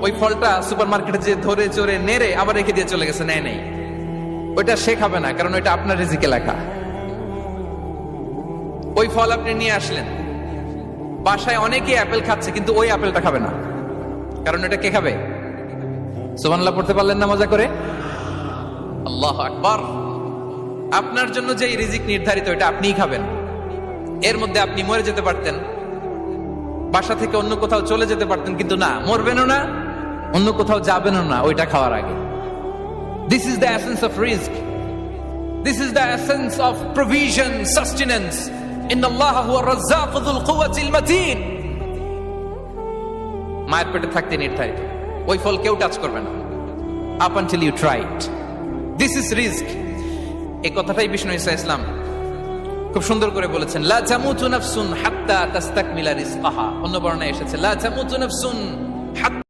ওই ফলটা সুপারমার্কেটে যে ধরে চড়ে নেড়ে আবার রেখে দিয়ে চলে গেছে, নেয় নেই, ওইটা সে খাবে না, কারণ ওইটা আপনার রিজিকে লেখা। ওই ফল আপনি নিয়ে আসলেন, বাসায় অনেকে অ্যাপেল খাচ্ছে, কিন্তু ওই অ্যাপেলটা খাবে না, কারণ এটা কে খাবে? সুবহানাল্লাহ পড়তে পারলেন না মজা করে? আল্লাহু আকবার। আপনার জন্য যে রিজিক নির্ধারিত, এটা আপনিই খাবেন। এর মধ্যে আপনি মরে যেতে পারতেন, বাসা থেকে অন্য কোথাও চলে যেতে পারতেন, কিন্তু না, মরবেনও না, অন্য কোথাও যাবেনও না ওইটা খাওয়ার আগে। This is the essence of rizq. This is the essence of provision, sustenance. Inna Allah huwa ar-razzaq dhul quwwati al-matin. মায়ের পেটে থাকতে নির্ধারিত, ওই ফল কেউ টাচ করবে না up until you try it. This is rizq. এই কথাটাই বিষ্ণু ঈসা ইসলাম খুব সুন্দর করে বলেছেন, লা তামুতু নাফসুন হাত্তা তাস্তাকমিলা রিজকাহা। অন্য বর্ণনায় এসেছে লা তামুতু নাফসুন হাত্তা